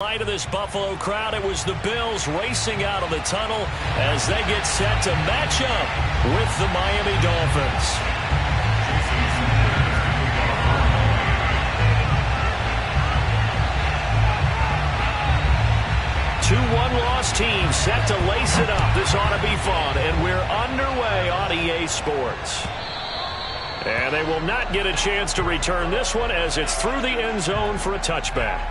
Light of this Buffalo crowd, it was the Bills racing out of the tunnel as they get set to match up with the Miami Dolphins. 2-1 loss team set to lace it up. This ought to be fun, and we're underway on EA Sports. And they will not get a chance to return this one as it's through the end zone for a touchback.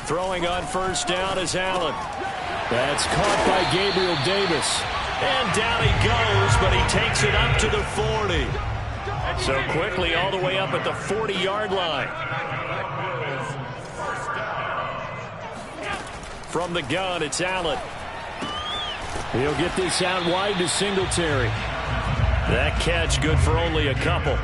Throwing on first down is Allen. That's caught by Gabriel Davis. And down he goes, but he takes it up to the 40. So quickly all the way up at the 40-yard line. From the gun, it's Allen. He'll get this out wide to Singletary. That catch good for only a couple.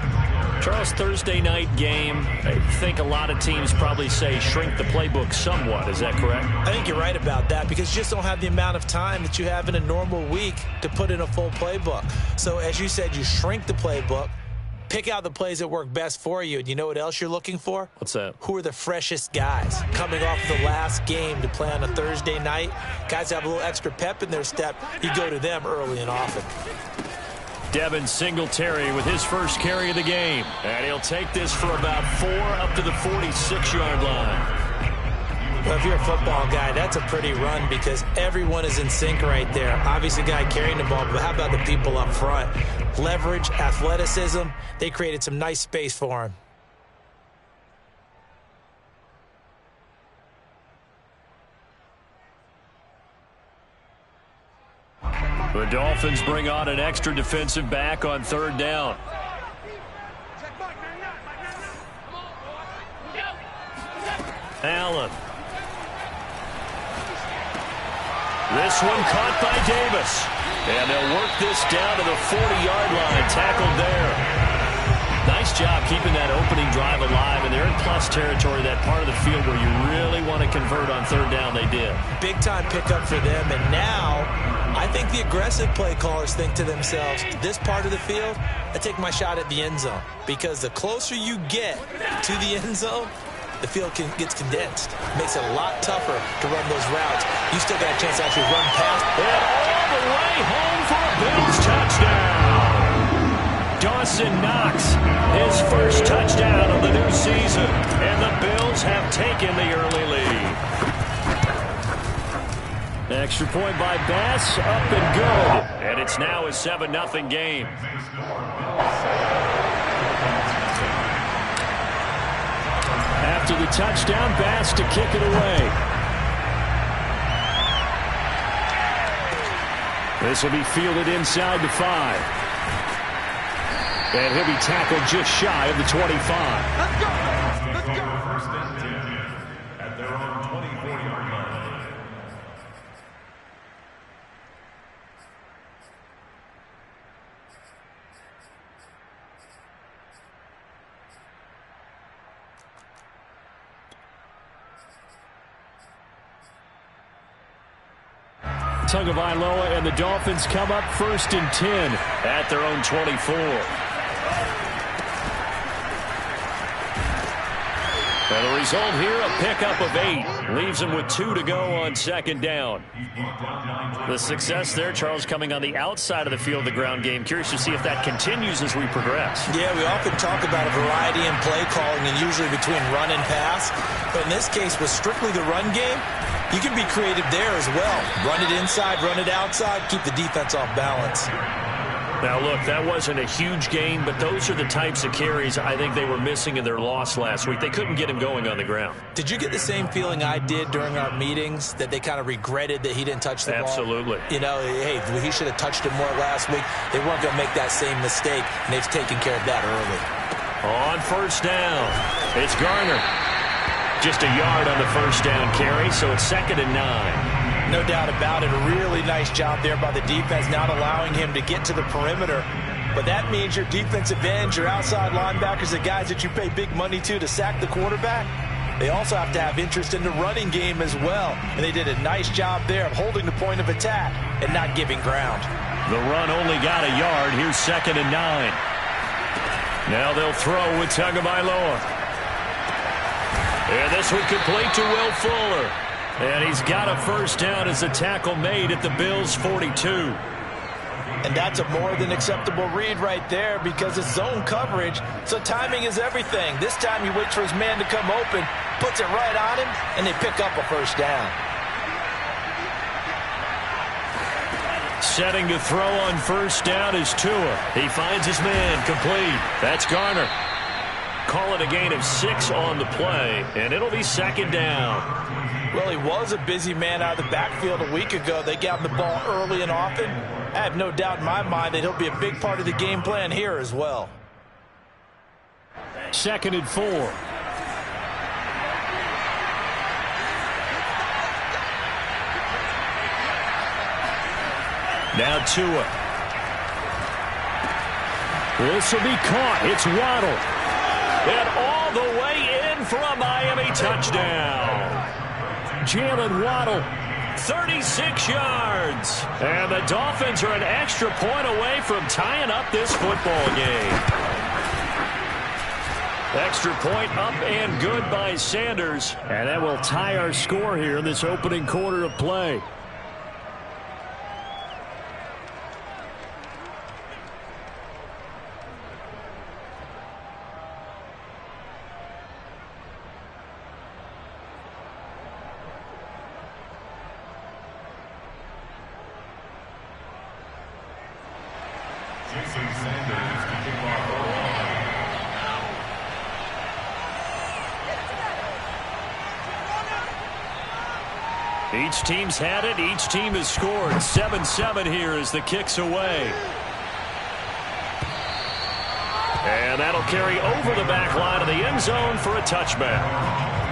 Charles, Thursday night game, I think a lot of teams probably say shrink the playbook somewhat. Is that correct? I think you're right about that because you just don't have the amount of time that you have in a normal week to put in a full playbook. So as you said, you shrink the playbook, pick out the plays that work best for you. And you know what else you're looking for? What's that? Who are the freshest guys coming off of the last game to play on a Thursday night? Guys have a little extra pep in their step. You go to them early and often. Devin Singletary with his first carry of the game. And he'll take this for about 4 up to the 46-yard line. Well, if you're a football guy, that's a pretty run because everyone is in sync right there. Obviously, the guy carrying the ball, but how about the people up front? Leverage, athleticism, they created some nice space for him. The Dolphins bring on an extra defensive back on third down. Allen. This one caught by Davis. And they'll work this down to the 40-yard line. Tackled there. Nice job keeping that opening drive alive. And they're in plus territory, that part of the field where you really want to convert on third down. They did. Big-time pickup for them. And now I think the aggressive play callers think to themselves, this part of the field, I take my shot at the end zone. Because the closer you get to the end zone, the field gets condensed. Makes it a lot tougher to run those routes. You still got a chance to actually run past. And all the way home for a Bills touchdown. Dawson Knox, his first touchdown of the new season. And the Bills have taken the early lead. Extra point by Bass, up and good. And it's now a 7-0 game. After the touchdown, Bass to kick it away. This will be fielded inside the 5. And he'll be tackled just shy of the 25. Let's go! Let's go! First and 10 at their own 24-yard line. Tagovailoa and the Dolphins come up first and 10 at their own 24. And the result here, a pickup of 8. Leaves them with 2 to go on second down. The success there, Charles, coming on the outside of the field, the ground game. Curious to see if that continues as we progress. Yeah, we often talk about a variety in play calling and usually between run and pass. But in this case, with strictly the run game, you can be creative there as well. Run it inside, run it outside, keep the defense off balance. Now, look, that wasn't a huge gain, but those are the types of carries I think they were missing in their loss last week. They couldn't get him going on the ground. Did you get the same feeling I did during our meetings, that they kind of regretted that he didn't touch the ball? Absolutely. You know, hey, he should have touched it more last week. They weren't going to make that same mistake, and they've taken care of that early. On first down, it's Garner. Just a yard on the first down carry, so it's 2nd and 9. No doubt about it. A really nice job there by the defense, not allowing him to get to the perimeter. But that means your defensive ends, your outside linebackers, the guys that you pay big money to sack the quarterback, they also have to have interest in the running game as well. And they did a nice job there of holding the point of attack and not giving ground. The run only got a yard. Here's 2nd and 9. Now they'll throw with Tagovailoa. And this one complete to Will Fuller. And he's got a first down as a tackle made at the Bills' 42. And that's a more than acceptable read right there because it's zone coverage, so timing is everything. This time he waits for his man to come open, puts it right on him, and they pick up a first down. Setting to throw on first down is Tua. He finds his man complete. That's Garner. Call it a gain of 6 on the play, and it'll be 2nd down. Well, he was a busy man out of the backfield a week ago. They got him the ball early and often. I have no doubt in my mind that he'll be a big part of the game plan here as well. 2nd and 4. Now Tua. This will be caught. It's Waddle. And all the way in for a Miami touchdown. Jalen Waddle, 36 yards. And the Dolphins are an extra point away from tying up this football game. Extra point up and good by Sanders. And that will tie our score here in this opening quarter of play. Jason Sanders to kick off the line. Each team's had it. Each team has scored. 7-7 here as the kick's away. And that'll carry over the back line of the end zone for a touchback.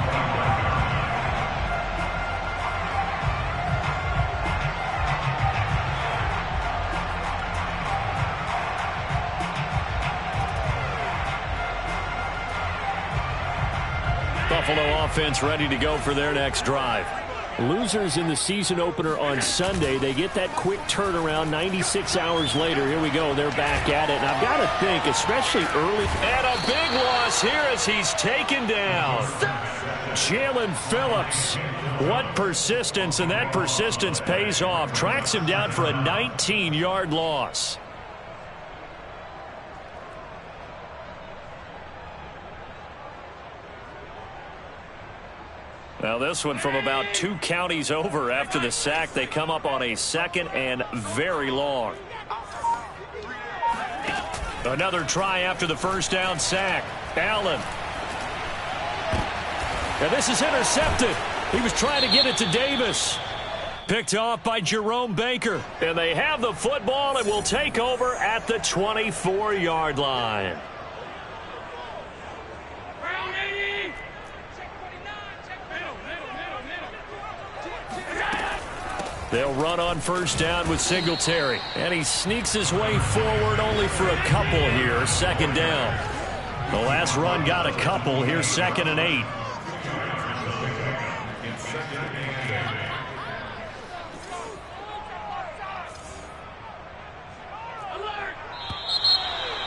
Buffalo offense ready to go for their next drive. Losers in the season opener on Sunday. They get that quick turnaround 96 hours later. Here we go. They're back at it. And I've got to think, especially early. And a big loss here as he's taken down. Jalen Phillips. What persistence, and that persistence pays off. Tracks him down for a 19-yard loss. Now this one from about 2 counties over after the sack. They come up on a 2nd and very long. Another try after the first down sack. Allen. And this is intercepted. He was trying to get it to Davis. Picked off by Jerome Baker. And they have the football and will take over at the 24-yard line. They'll run on first down with Singletary. And he sneaks his way forward only for a couple here. 2nd down. The last run got a couple. Here's 2nd and 8.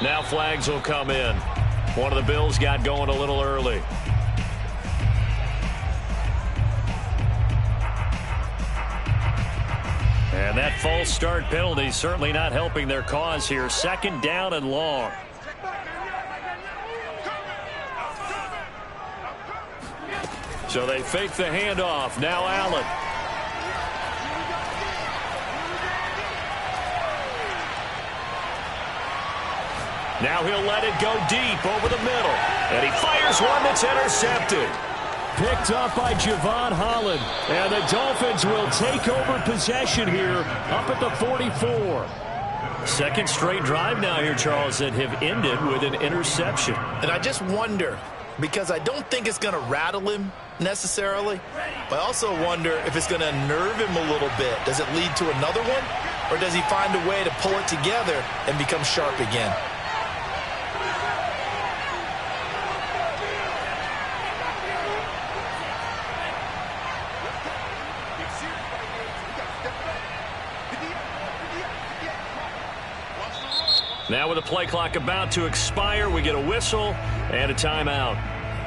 Now flags will come in. One of the Bills got going a little early. And that false start penalty certainly not helping their cause here. 2nd down and long. So they fake the handoff. Now Allen. Now he'll let it go deep over the middle. And he fires one that's intercepted. Picked up by Javon Holland. And the Dolphins will take over possession here up at the 44. Second straight drive now here, Charles, that have ended with an interception. And I just wonder, because I don't think it's going to rattle him necessarily, but I also wonder if it's going to nerve him a little bit. Does it lead to another one, or does he find a way to pull it together and become sharp again? Now with the play clock about to expire, we get a whistle and a timeout.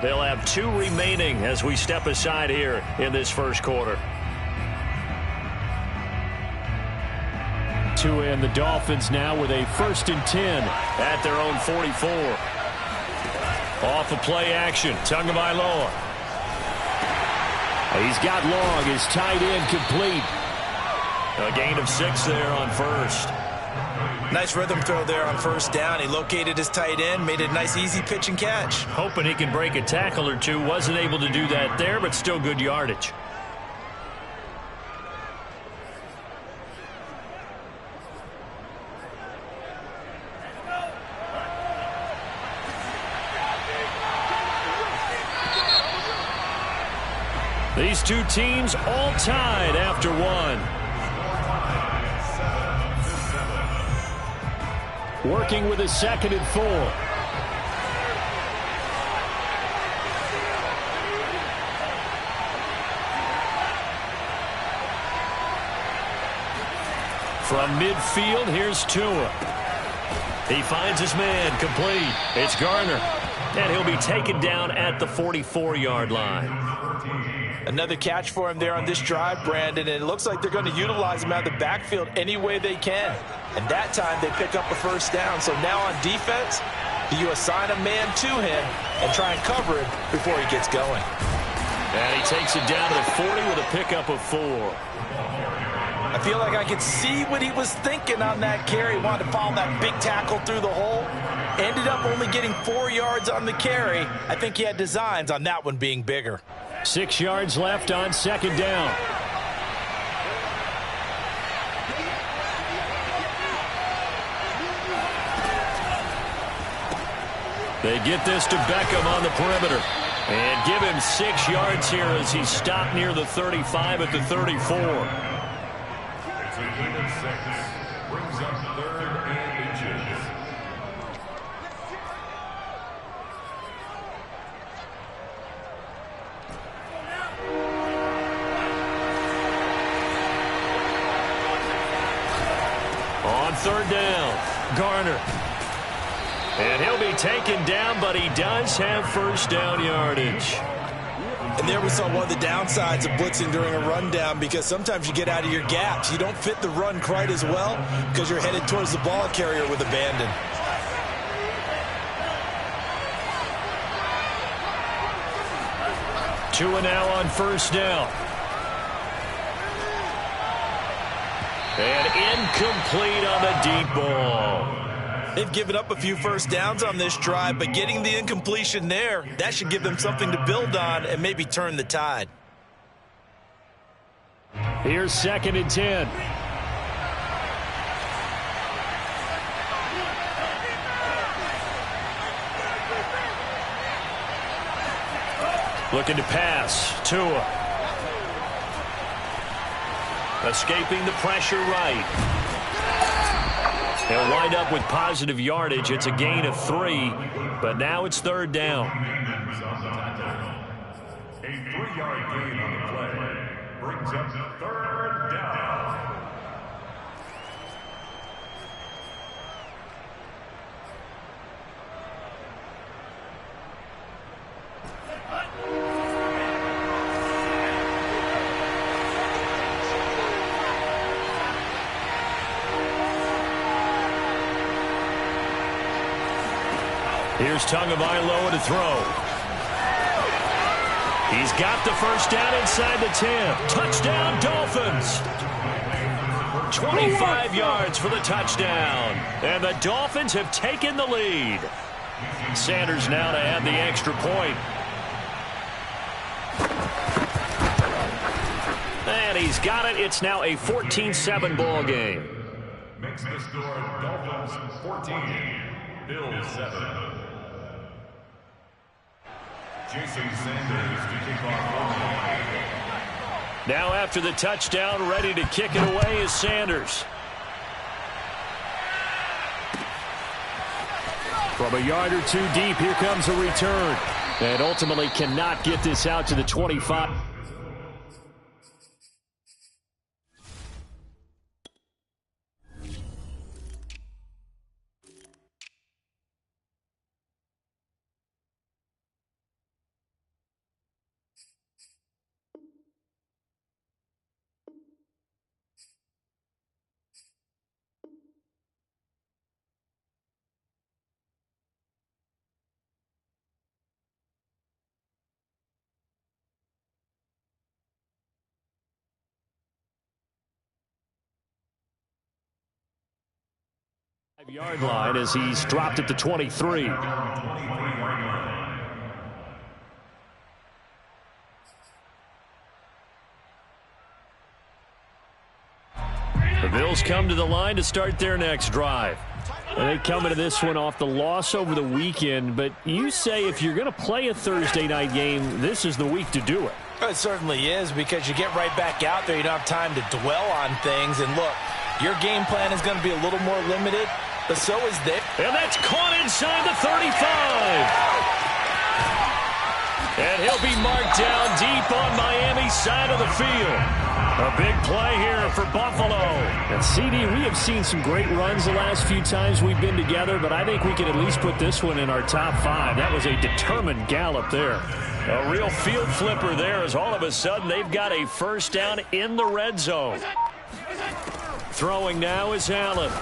They'll have 2 remaining as we step aside here in this first quarter. Tua and the Dolphins now with a 1st and 10 at their own 44. Off of play action, Tagovailoa. He's got Long, his tight end complete. A gain of 6 there on first. Nice rhythm throw there on first down. He located his tight end, made a nice easy pitch and catch. Hoping he can break a tackle or two. Wasn't able to do that there, but still good yardage. These two teams all tied after one. Working with a 2nd and 4. From midfield, here's Tua. He finds his man, complete. It's Garner, and he'll be taken down at the 44-yard line. Another catch for him there on this drive, Brandon, and it looks like they're going to utilize him out of the backfield any way they can. And that time they pick up a first down. So now on defense, do you assign a man to him and try and cover him before he gets going? And he takes it down to the 40 with a pickup of 4. I feel like I could see what he was thinking on that carry. He wanted to follow that big tackle through the hole. Ended up only getting 4 yards on the carry. I think he had designs on that one being bigger. 6 yards left on 2nd down. They get this to Beckham on the perimeter. And give him 6 yards here as he stopped near the 35 at the 34. It's a gain of 6. Brings up 3rd and inches. On 3rd down, Garner. And he'll be taken down, but he does have first down yardage. And there we saw one of the downsides of blitzing during a rundown, because sometimes you get out of your gaps. You don't fit the run quite as well because you're headed towards the ball carrier with abandon. Tua now on first down. And incomplete on the deep ball. They've given up a few first downs on this drive, but getting the incompletion there, that should give them something to build on and maybe turn the tide. Here's 2nd and 10. Looking to pass. Tua. Escaping the pressure right. He'll wind up with positive yardage. It's a gain of 3, but now it's 3rd down. A 3-yard gain on the play brings up 3rd down. Here's Tagovailoa to throw. He's got the first down inside the 10. Touchdown, Dolphins. 25 yards for the touchdown. And the Dolphins have taken the lead. Sanders now to add the extra point. And he's got it. It's now a 14-7 ball game. makes the score Dolphins 14, Bills 7. Jason Sanders to kick off. Now after the touchdown, ready to kick it away is Sanders. From a yard or two deep, here comes a return. And ultimately cannot get this out to the 25. Yard line as he's dropped at the 23. The Bills come to the line to start their next drive. And they come into this one off the loss over the weekend, but you say if you're going to play a Thursday night game, this is the week to do it. It certainly is, because you get right back out there. You don't have time to dwell on things. And look, your game plan is going to be a little more limited, but so is this. And that's caught inside the 35. And he'll be marked down deep on Miami's side of the field. A big play here for Buffalo. And CD, we have seen some great runs the last few times we've been together, but I think we can at least put this one in our top 5. That was a determined gallop there. A real field flipper there, as all of a sudden they've got a first down in the red zone. Throwing now is Allen.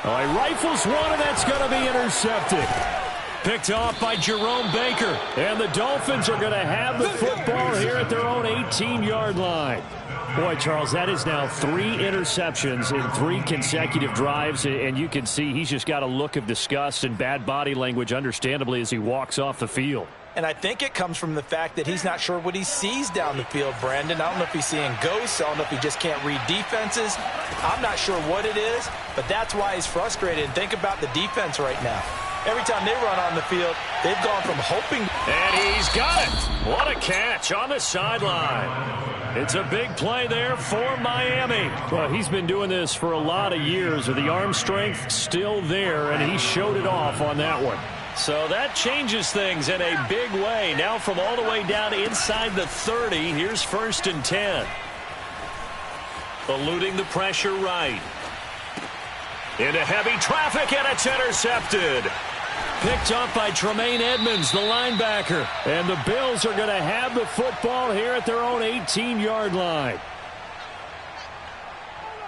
Oh, he rifles one, and that's going to be intercepted. Picked off by Jerome Baker. And the Dolphins are going to have the football here at their own 18-yard line. Boy, Charles, that is now 3 interceptions in 3 consecutive drives, and you can see he's just got a look of disgust and bad body language, understandably, as he walks off the field. And I think it comes from the fact that he's not sure what he sees down the field, Brandon. I don't know if he's seeing ghosts. I don't know if he just can't read defenses. I'm not sure what it is, but that's why he's frustrated. And think about the defense right now. Every time they run on the field, they've gone from hoping. And he's got it. What a catch on the sideline. It's a big play there for Miami. Well, he's been doing this for a lot of years with the arm strength still there, and he showed it off on that one. So that changes things in a big way. Now from all the way down inside the 30, here's 1st and 10. Eluding the pressure right. Into heavy traffic, and it's intercepted. Picked up by Tremaine Edmonds, the linebacker. And the Bills are going to have the football here at their own 18-yard line.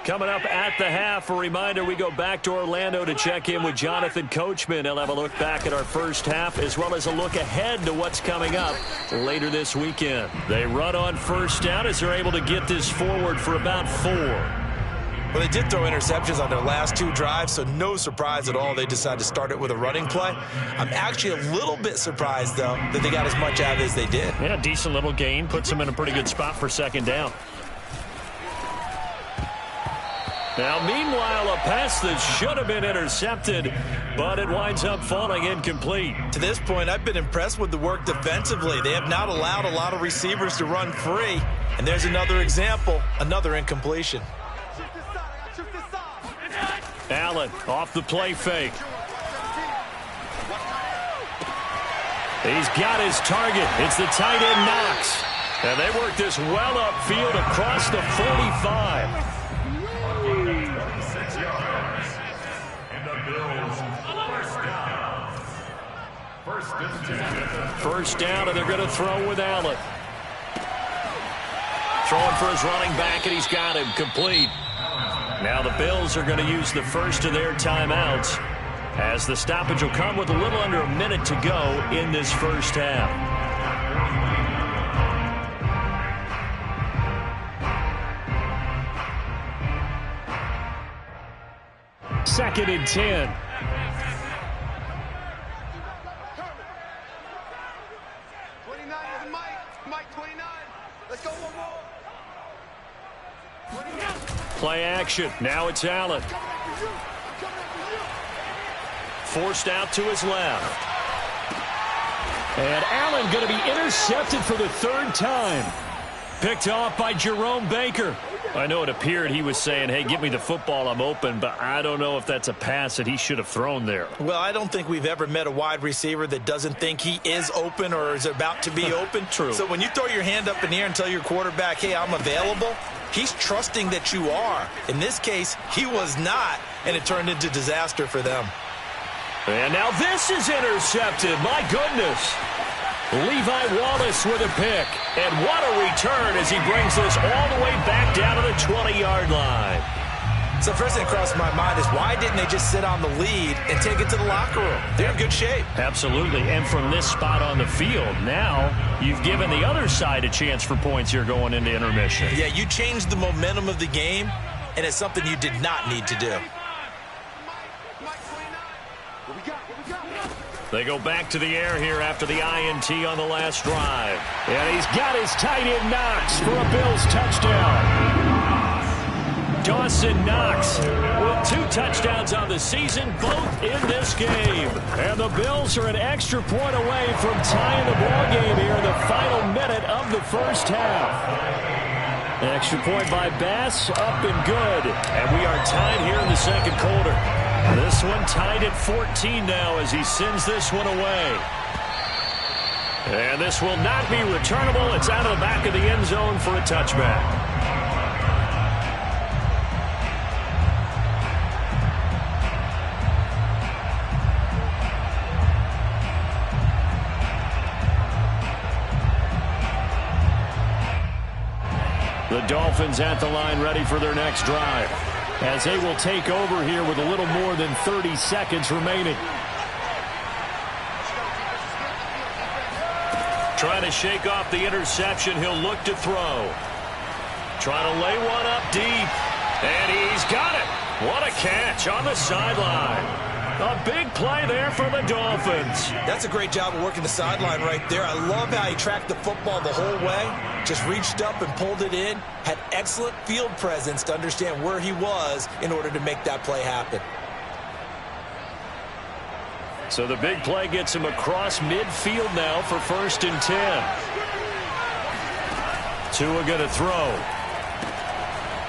Coming up at the half, a reminder, we go back to Orlando to check in with Jonathan Coachman. He'll have a look back at our first half, as well as a look ahead to what's coming up later this weekend. They run on first down as they're able to get this forward for about 4. Well, they did throw interceptions on their last 2 drives, so no surprise at all they decided to start it with a running play. I'm actually a little bit surprised, though, that they got as much out of it as they did. Yeah, decent little gain. Puts them in a pretty good spot for 2nd down. Now, meanwhile, a pass that should have been intercepted, but it winds up falling incomplete. To this point, I've been impressed with the work defensively. They have not allowed a lot of receivers to run free. And there's another example, another incompletion. Allen off the play fake. He's got his target. It's the tight end Knox. And they work this well upfield across the 45. 6 yards. And the Bills first down. First down, and they're going to throw with Allen. Throwing for his running back, and he's got him complete. Now the Bills are going to use the first of their timeouts, as the stoppage will come with a little under a minute to go in this first half. 2nd and 10. Play action. Now it's Allen. Forced out to his left. And Allen going to be intercepted for the third time. Picked off by Jerome Baker. I know it appeared he was saying, hey, give me the football, I'm open, but I don't know if that's a pass that he should have thrown there. Well, I don't think we've ever met a wide receiver that doesn't think he is open or is about to be open. True. So when you throw your hand up in the air and tell your quarterback, hey, I'm available, he's trusting that you are. In this case, he was not, and it turned into disaster for them. And now this is intercepted. My goodness. Levi Wallace with a pick. And what a return as he brings this all the way back down to the 20-yard line. So the first thing that crossed my mind is why didn't they just sit on the lead and take it to the locker room? They're in good shape. Absolutely. And from this spot on the field, now you've given the other side a chance for points here going into intermission. Yeah, you changed the momentum of the game, and it's something you did not need to do. They go back to the air here after the INT on the last drive. And he's got his tight end Knox for a Bills touchdown. Dawson Knox with 2 touchdowns on the season, both in this game. And the Bills are an extra point away from tying the ball game here in the final minute of the first half. An extra point by Bass, up and good. And we are tied here in the second quarter. This one tied at 14 now as he sends this one away. And this will not be returnable. It's out of the back of the end zone for a touchback. The Dolphins at the line ready for their next drive, as they will take over here with a little more than 30 seconds remaining. Trying to shake off the interception. He'll look to throw. Trying to lay one up deep. And he's got it. What a catch on the sideline. A big play there for the Dolphins. That's a great job of working the sideline right there. I love how he tracked the football the whole way. Just reached up and pulled it in. Had excellent field presence to understand where he was in order to make that play happen. So the big play gets him across midfield now for 1st and 10. Tua going to throw.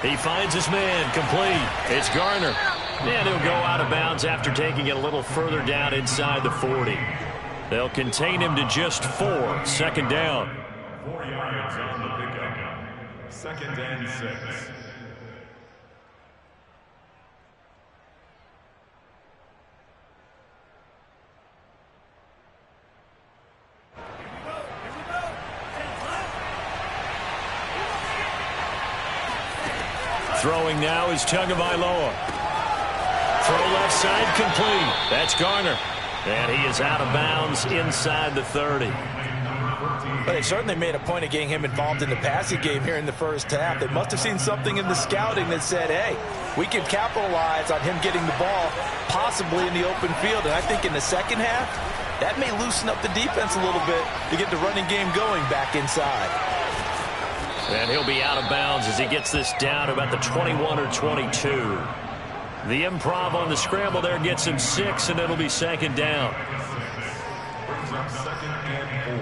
He finds his man, complete. It's Garner. And he'll go out of bounds after taking it a little further down inside the 40. They'll contain him to just 4. 2nd down. 4 yards on the pickup. 2nd and 6. Throwing now is Tagovailoa. Throw left side complete. That's Garner. And he is out of bounds inside the 30. But they certainly made a point of getting him involved in the passing game here in the first half. They must have seen something in the scouting that said, hey, we can capitalize on him getting the ball possibly in the open field. And I think in the second half, that may loosen up the defense a little bit to get the running game going back inside. And he'll be out of bounds as he gets this down to about the 21 or 22. The improv on the scramble there gets him 6, and it'll be 2nd down. Brings up 2nd and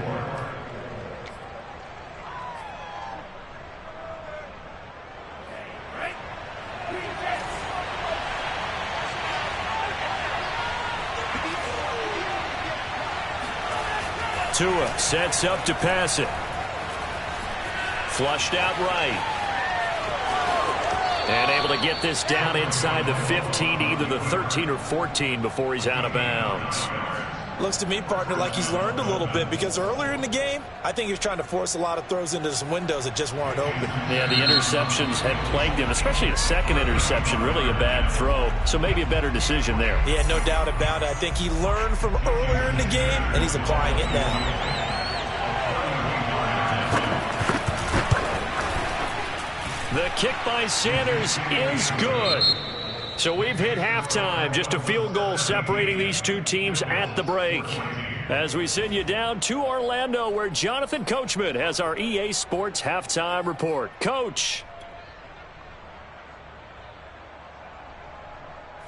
4. Tua sets up to pass it. Flushed out right. And able to get this down inside the 15, either the 13 or 14 before he's out of bounds. Looks to me, partner, like he's learned a little bit because earlier in the game, I think he was trying to force a lot of throws into some windows that just weren't open. Yeah, the interceptions had plagued him, especially a second interception, really a bad throw. So maybe a better decision there. Yeah, no doubt about it. I think he learned from earlier in the game, and he's applying it now. The kick by Sanders is good. So we've hit halftime. Just a field goal separating these two teams at the break. As we send you down to Orlando, where Jonathan Coachman has our EA Sports halftime report. Coach.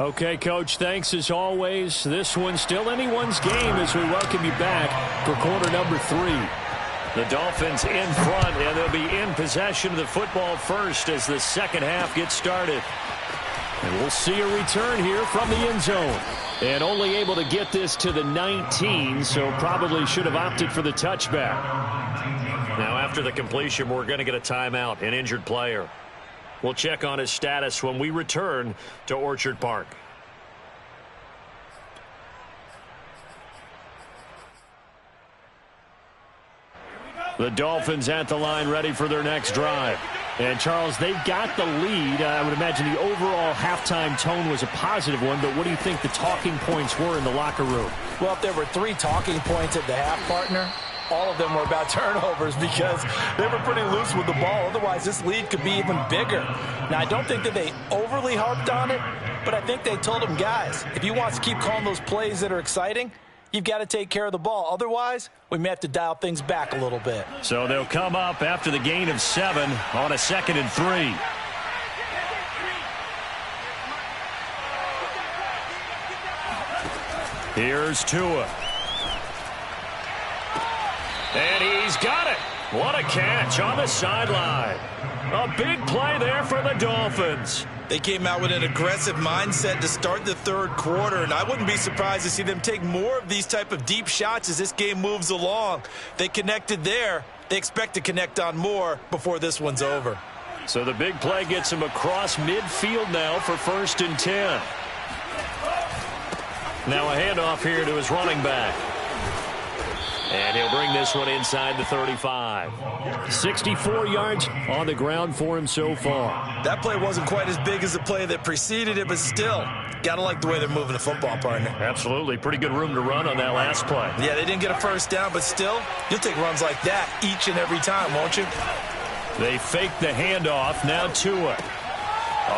Okay, Coach, thanks as always. This one's still anyone's game as we welcome you back for quarter number 3. The Dolphins in front, and they'll be in possession of the football first as the second half gets started. And we'll see a return here from the end zone. And only able to get this to the 19, so probably should have opted for the touchback. Now, after the completion, we're going to get a timeout, an injured player. We'll check on his status when we return to Orchard Park. The Dolphins at the line ready for their next drive. And, Charles, they've got the lead. I would imagine the overall halftime tone was a positive one, but what do you think the talking points were in the locker room? Well, if there were 3 talking points at the half, partner, all of them were about turnovers because they were pretty loose with the ball. Otherwise, this lead could be even bigger. Now, I don't think that they overly harped on it, but I think they told them, guys, if you want to keep calling those plays that are exciting, you've got to take care of the ball. Otherwise, we may have to dial things back a little bit. So they'll come up after the gain of 7 on a 2nd and 3. Here's Tua. And he's got it. What a catch on the sideline. A big play there for the Dolphins. They came out with an aggressive mindset to start the third quarter, and I wouldn't be surprised to see them take more of these type of deep shots as this game moves along. They connected there. They expect to connect on more before this one's over. So the big play gets him across midfield now for 1st and 10. Now a handoff here to his running back. And he'll bring this one inside the 35. 64 yards on the ground for him so far. That play wasn't quite as big as the play that preceded it, but still, got to like the way they're moving the football, partner. Absolutely. Pretty good room to run on that last play. Yeah, they didn't get a first down, but still, you'll take runs like that each and every time, won't you? They fake the handoff. Now Tua.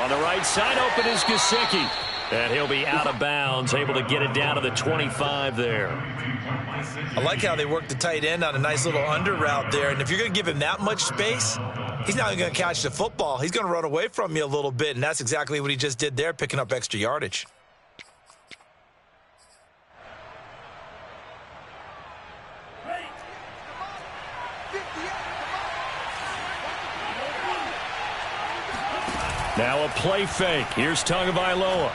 On the right side, open is Gesicki. And he'll be out of bounds, able to get it down to the 25 there. I like how they work the tight end on a nice little under route there. And if you're going to give him that much space, he's not going to catch the football. He's going to run away from you a little bit, and that's exactly what he just did there, picking up extra yardage. Now a play fake. Here's Tagovailoa.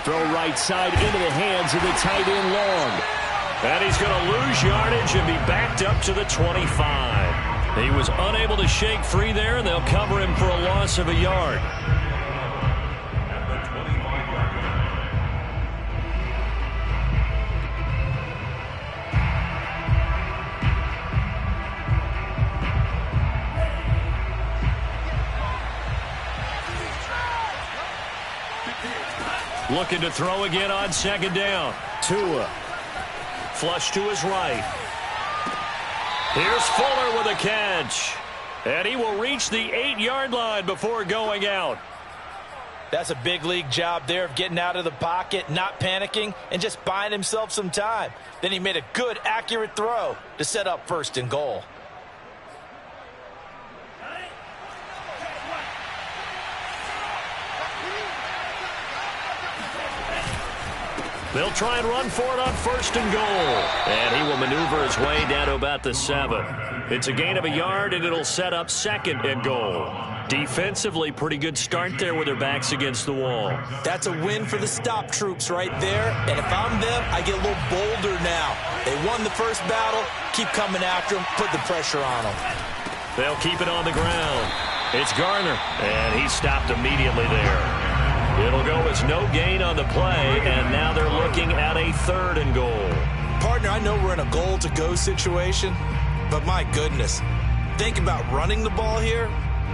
Throw right side into the hands of the tight end Long. And he's going to lose yardage and be backed up to the 25. He was unable to shake free there, and they'll cover him for a loss of a yard. Looking to throw again on 2nd down. Tua. Flush to his right. Here's Fuller with a catch. And he will reach the 8-yard line before going out. That's a big league job there of getting out of the pocket, not panicking, and just buying himself some time. Then he made a good, accurate throw to set up 1st and goal. They'll try and run for it on 1st and goal. And he will maneuver his way down to about the 7. It's a gain of a yard, and it'll set up 2nd and goal. Defensively, pretty good start there with their backs against the wall. That's a win for the stop troops right there. And if I'm them, I get a little bolder now. They won the first battle. Keep coming after them. Put the pressure on them. They'll keep it on the ground. It's Garner, and he stopped immediately there. It'll go as no gain on the play, and now they're looking at a 3rd and goal. Partner, I know we're in a goal-to-go situation, but my goodness, think about running the ball here.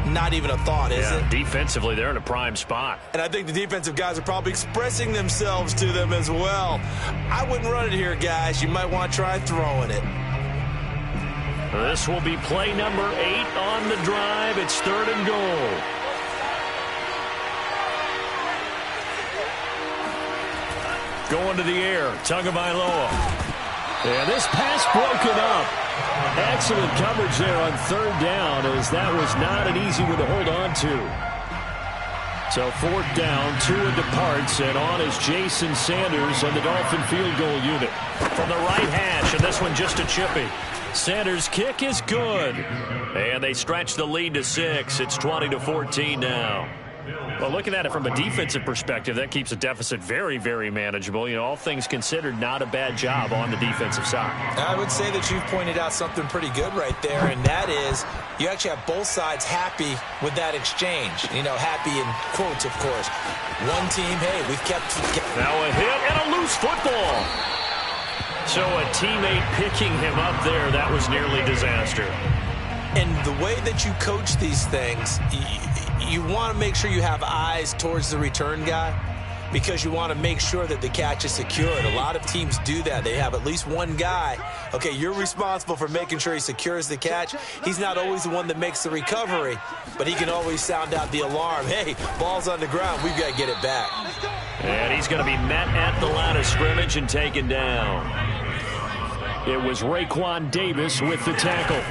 Not even a thought, is it? Defensively, they're in a prime spot. And I think the defensive guys are probably expressing themselves to them as well. I wouldn't run it here, guys. You might want to try throwing it. This will be play number 8 on the drive. It's 3rd and goal. Going to the air, Tagovailoa. And this pass broken up. Excellent coverage there on 3rd down, as that was not an easy one to hold on to. So 4th down, Tua departs, and on is Jason Sanders on the Dolphin field goal unit. From the right hash, and this one just a chippy. Sanders' kick is good. And they stretch the lead to 6. It's 20-14 now. Well, looking at it from a defensive perspective, that keeps the deficit very, very manageable. You know, all things considered, not a bad job on the defensive side. I would say that you've pointed out something pretty good right there, and that is you actually have both sides happy with that exchange. You know, happy in quotes, of course. One team, hey, we've kept... Now a hit and a loose football. So a teammate picking him up there, that was nearly disaster. And the way that you coach these things, you want to make sure you have eyes towards the return guy because you want to make sure that the catch is secured. A lot of teams do that. They have at least one guy. Okay, you're responsible for making sure he secures the catch. He's not always the one that makes the recovery, but he can always sound out the alarm. Hey, ball's on the ground. We've got to get it back. And he's going to be met at the line of scrimmage and taken down. It was Raekwon Davis with the tackle.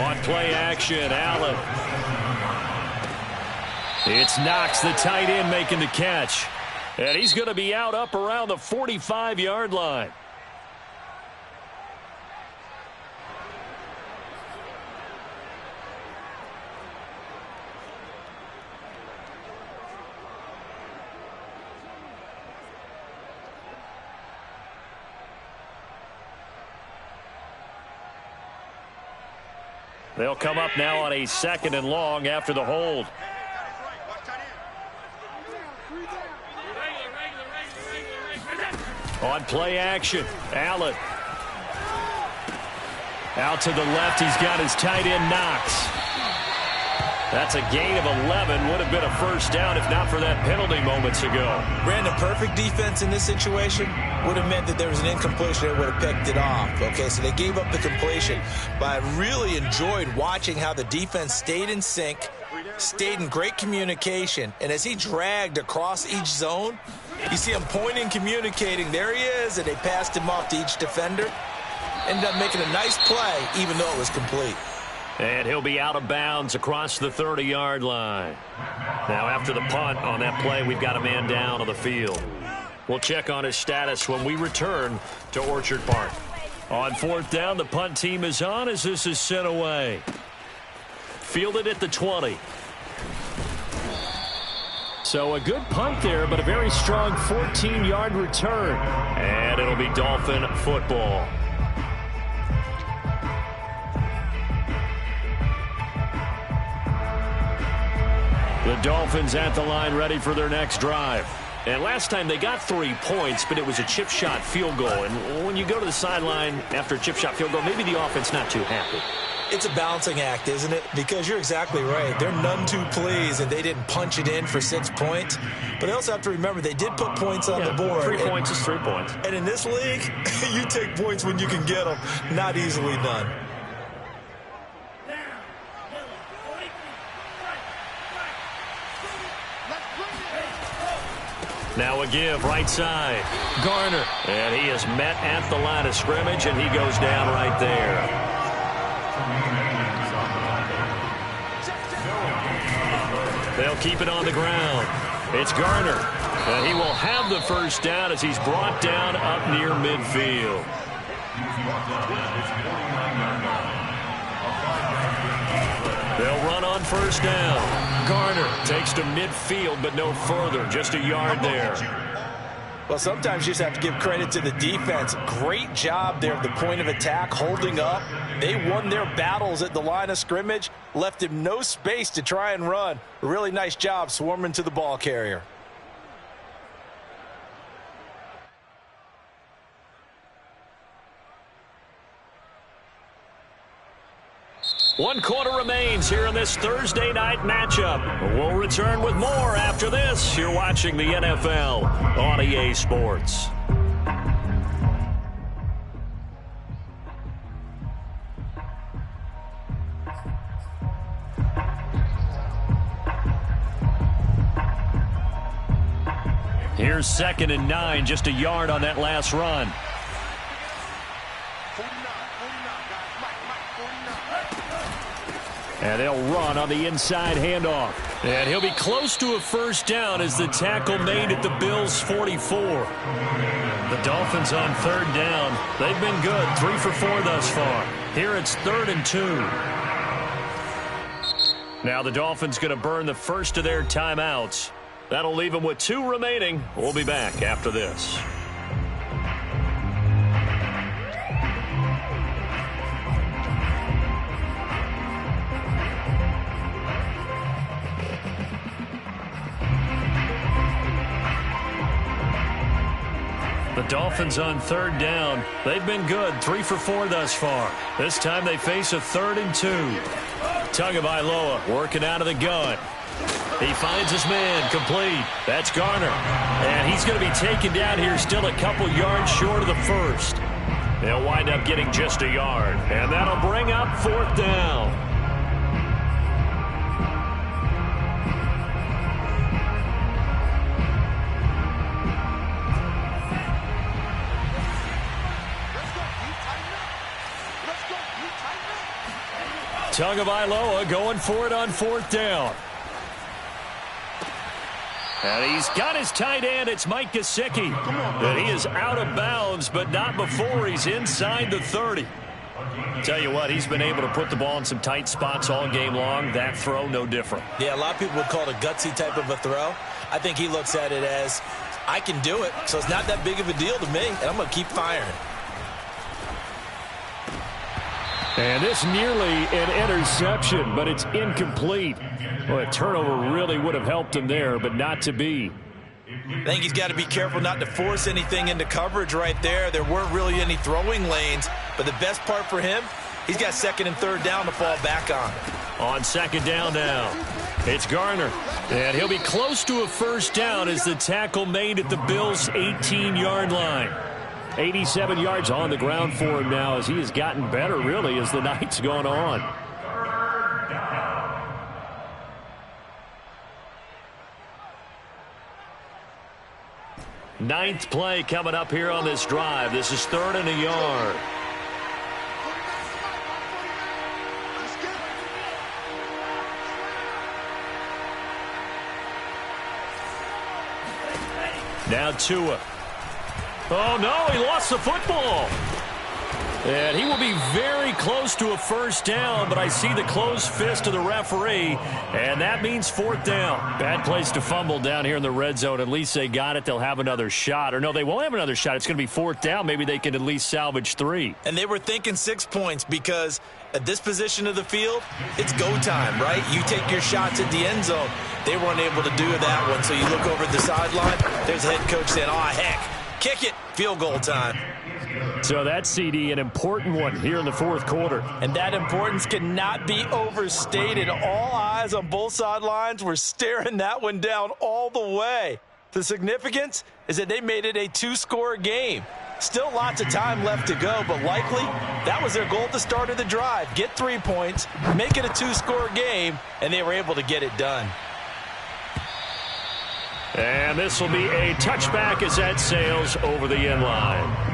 On play action, Allen. It's Knox, the tight end, making the catch. And he's going to be out up around the 45-yard line. They'll come up now on a 2nd and long after the hold. On play action, Allen. Out to the left, he's got his tight end, Knox. That's a gain of 11. Would have been a first down if not for that penalty moments ago. Brandon, perfect defense in this situation would have meant that there was an incompletion. They would have picked it off. Okay, so they gave up the completion. But I really enjoyed watching how the defense stayed in sync, stayed in great communication. And as he dragged across each zone, you see him pointing, communicating. There he is, and they passed him off to each defender. Ended up making a nice play, even though it was complete. And he'll be out of bounds across the 30-yard line. Now, after the punt on that play, we've got a man down on the field. We'll check on his status when we return to Orchard Park. On 4th down, the punt team is on as this is sent away. Fielded at the 20. So a good punt there, but a very strong 14-yard return. And it'll be Dolphin football. The Dolphins at the line ready for their next drive. And last time they got 3 points, but it was a chip shot field goal. And when you go to the sideline after a chip shot field goal, maybe the offense not too happy. It's a balancing act, isn't it? Because you're exactly right. They're none too pleased that they didn't punch it in for 6 points. But they also have to remember they did put points on the board. 3 points is 3 points. And in this league, you take points when you can get them. Not easily done. Now a give, right side. Garner. And he is met at the line of scrimmage, and he goes down right there. They'll keep it on the ground. It's Garner. And he will have the first down as he's brought down up near midfield. They'll run on first down. Garner takes to midfield, but no further. Just a yard there. Well, sometimes you just have to give credit to the defense. Great job there at the point of attack, holding up. They won their battles at the line of scrimmage, left him no space to try and run. A really nice job swarming to the ball carrier. One quarter remains here in this Thursday night matchup. We'll return with more after this. You're watching the NFL on EA Sports. Here's 2nd and 9, just a yard on that last run. And they'll run on the inside handoff. And he'll be close to a first down as the tackle made at the Bills' 44. The Dolphins on third down. They've been good, 3 for 4 thus far. Here it's 3rd and 2. Now the Dolphins going to burn the first of their timeouts. That'll leave them with 2 remaining. We'll be back after this. The Dolphins on third down. They've been good, 3 for 4 thus far. This time they face a 3rd and 2. Tagovailoa working out of the gun. He finds his man complete. That's Garner. And he's going to be taken down here still a couple yards short of the first. They'll wind up getting just a yard. And that'll bring up 4th down. Tagovailoa going for it on 4th down. And he's got his tight end. It's Mike Gesicki. And he is out of bounds, but not before he's inside the 30. Tell you what, he's been able to put the ball in some tight spots all game long. That throw, no different. Yeah, a lot of people would call it a gutsy type of a throw. I think he looks at it as, I can do it, so it's not that big of a deal to me, and I'm going to keep firing. And this nearly an interception, but it's incomplete. Well, a turnover really would have helped him there, but not to be. I think he's got to be careful not to force anything into coverage right there. There weren't really any throwing lanes, but the best part for him, he's got 2nd and 3rd down to fall back on. On 2nd down now, it's Garner. And he'll be close to a first down as the tackle made at the Bills' 18-yard line. 87 yards on the ground for him now as he has gotten better, really, as the night's gone on. Ninth play coming up here on this drive. This is 3rd and a yard. Now Tua. Oh, no, he lost the football. And he will be very close to a first down, but I see the closed fist of the referee, and that means 4th down. Bad place to fumble down here in the red zone. At least they got it. They'll have another shot. Or no, they won't have another shot. It's going to be 4th down. Maybe they can at least salvage 3. And they were thinking 6 points because at this position of the field, it's go time, right? You take your shots at the end zone. They weren't able to do that one, so you look over at the sideline. There's the head coach saying, oh, heck. Kick it. Field goal time. So that CD, an important one here in the 4th quarter. And that importance cannot be overstated. All eyes on both sidelines were staring that one down all the way. The significance is that they made it a 2-score game. Still lots of time left to go, but likely that was their goal at the start of the drive. Get 3 points, make it a 2-score game, and they were able to get it done. And this will be a touchback as that sails over the end line.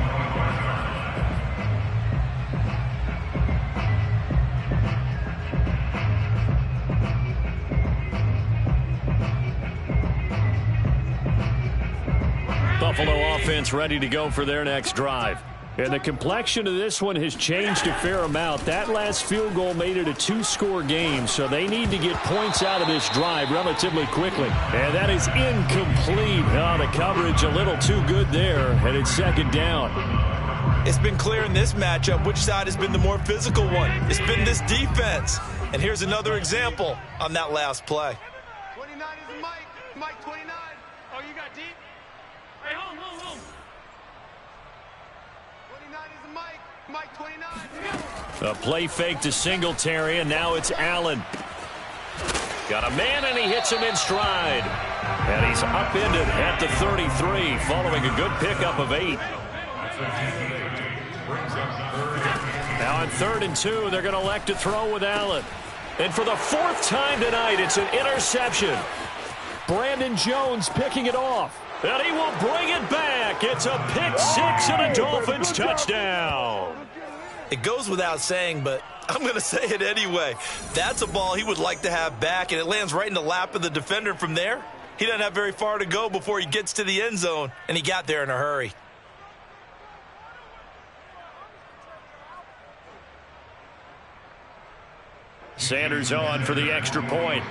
Buffalo offense ready to go for their next drive. And the complexion of this one has changed a fair amount. That last field goal made it a 2-score game, so they need to get points out of this drive relatively quickly. And that is incomplete. Oh, the coverage a little too good there, and it's 2nd down. It's been clear in this matchup which side has been the more physical one. It's been this defense. And here's another example on that last play. 29 is Mike. Mike 29. Oh, you got deep? Hey, hold. 29 is Mike. Mike 29. A play fake to Singletary, and now it's Allen. Got a man, and he hits him in stride. And he's upended at the 33, following a good pickup of 8. Now on 3rd and 2, they're going to elect to throw with Allen. And for the 4th time tonight, it's an interception. Brandon Jones picking it off. And he will bring it back. It's a pick 6 and a Dolphins touchdown. It goes without saying, but I'm going to say it anyway. That's a ball he would like to have back, and it lands right in the lap of the defender from there. He doesn't have very far to go before he gets to the end zone, and he got there in a hurry. Sanders on for the extra point.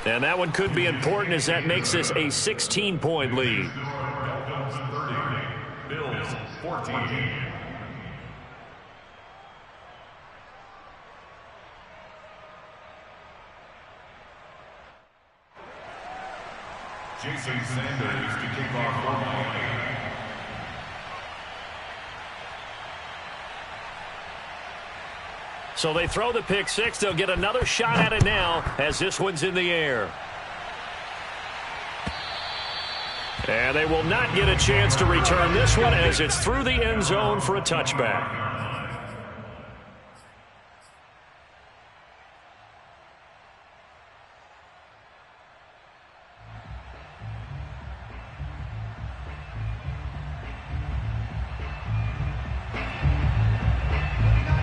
And that one could be important as that makes this a 16-point lead. Dolphins 30, Bills 14. Jason Sanders to kick off for Miami. So they throw the pick six. They'll get another shot at it now as this one's in the air. And they will not get a chance to return this one as it's through the end zone for a touchback.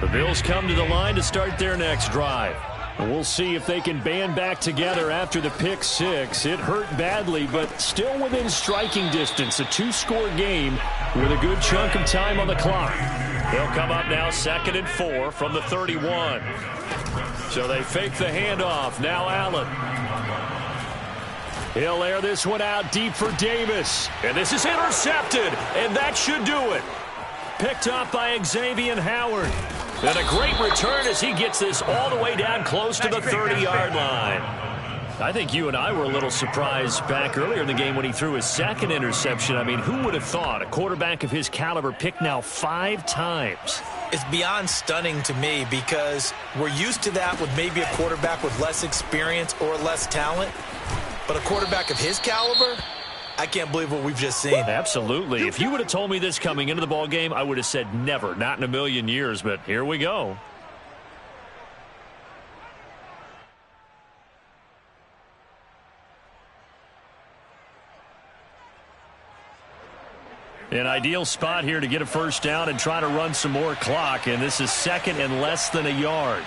The Bills come to the line to start their next drive. We'll see if they can band back together after the pick six. It hurt badly, but still within striking distance. A two-score game with a good chunk of time on the clock. They'll come up now 2nd and 4 from the 31. So they fake the handoff. Now Allen. He'll air this one out deep for Davis. And this is intercepted, and that should do it. Picked up by Xavier Howard. And a great return as he gets this all the way down close to the 30-yard line. I think you and I were a little surprised back earlier in the game when he threw his second interception. I mean, who would have thought a quarterback of his caliber picked now 5 times? It's beyond stunning to me because we're used to that with maybe a quarterback with less experience or less talent. But a quarterback of his caliber, I can't believe what we've just seen. Absolutely. If you would have told me this coming into the ball game, I would have said never, not in a million years, but here we go. An ideal spot here to get a first down and try to run some more clock, and this is 2nd and less than a yard.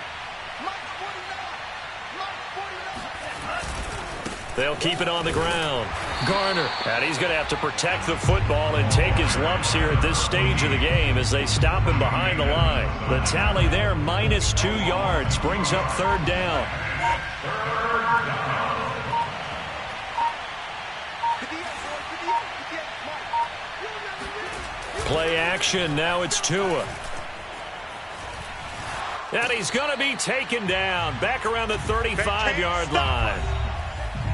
They'll keep it on the ground. Garner, and he's going to have to protect the football and take his lumps here at this stage of the game as they stop him behind the line. The tally there, -2 yards, brings up 3rd down. Play action, now it's Tua. And he's going to be taken down, back around the 35-yard line.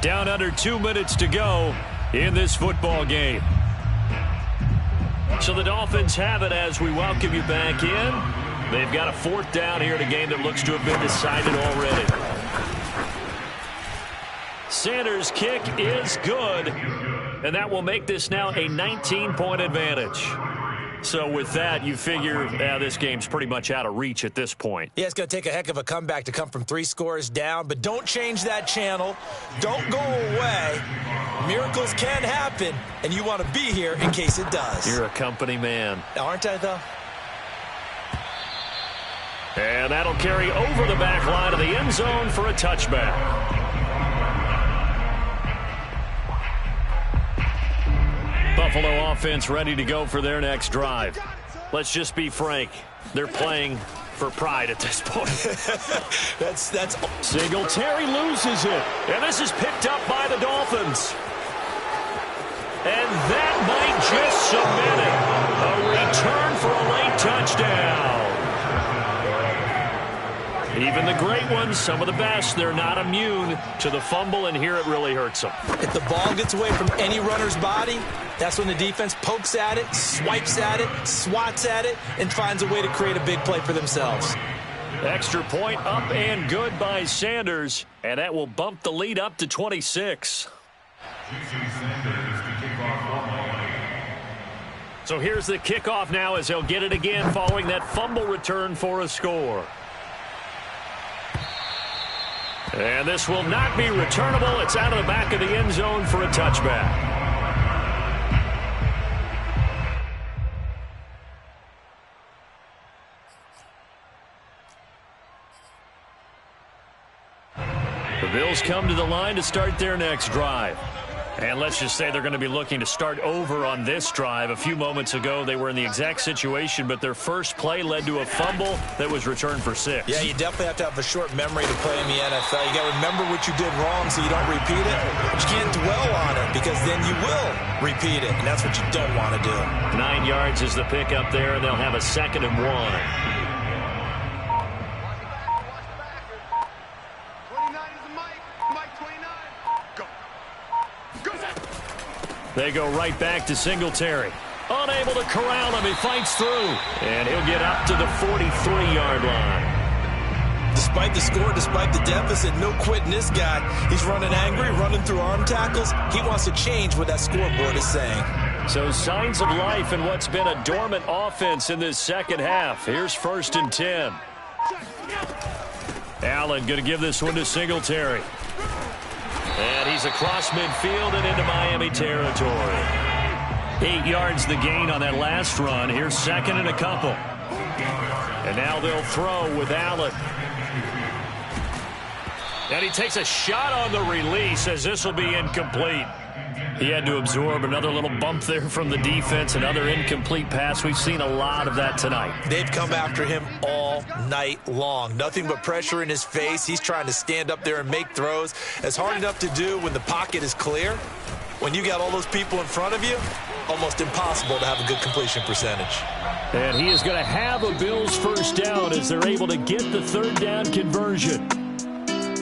Down under 2 minutes to go in this football game. So the Dolphins have it as we welcome you back in. They've got a 4th down here in a game that looks to have been decided already. Sanders' kick is good, and that will make this now a 19-point advantage. So with that, you figure this game's pretty much out of reach at this point. Yeah, it's going to take a heck of a comeback to come from 3 scores down, but don't change that channel. Don't go away. Miracles can happen, and you want to be here in case it does. You're a company man. Aren't I, though? And that'll carry over the back line of the end zone for a touchback. Buffalo offense ready to go for their next drive. Let's just be frank. They're playing for pride at this point. that's Singletary loses it. And this is picked up by the Dolphins. And that might just cement it. A return for a late touchdown. Even the great ones, some of the best, they're not immune to the fumble, and here it really hurts them. If the ball gets away from any runner's body, that's when the defense pokes at it, swipes at it, swats at it, and finds a way to create a big play for themselves. Extra point up and good by Sanders, and that will bump the lead up to 26. So here's the kickoff now as they'll get it again following that fumble return for a score. And this will not be returnable. It's out of the back of the end zone for a touchback. The Bills come to the line to start their next drive. And let's just say they're going to be looking to start over on this drive. A few moments ago, they were in the exact situation, but their first play led to a fumble that was returned for 6. Yeah, you definitely have to have a short memory to play in the NFL. You got to remember what you did wrong so you don't repeat it. But you can't dwell on it because then you will repeat it, and that's what you don't want to do. 9 yards is the pickup there, and they'll have a 2nd and 1. 29 is the Mike. Mike 29. Go. Go. They go right back to Singletary. Unable to corral him. He fights through. And he'll get up to the 43-yard line. Despite the score, despite the deficit, no quitting this guy. He's running angry, running through arm tackles. He wants to change what that scoreboard is saying. So signs of life in what's been a dormant offense in this second half. Here's 1st and 10. Allen going to give this one to Singletary. And he's across midfield and into Miami territory. 8 yards the gain on that last run. Here's 2nd and a couple. And now they'll throw with Allen. And he takes a shot on the release as this will be incomplete. He had to absorb another little bump there from the defense, another incomplete pass. We've seen a lot of that tonight. They've come after him all night long. Nothing but pressure in his face. He's trying to stand up there and make throws. It's hard enough to do when the pocket is clear. When you got all those people in front of you, almost impossible to have a good completion percentage. And he is going to have a Bills first down as they're able to get the 3rd down conversion.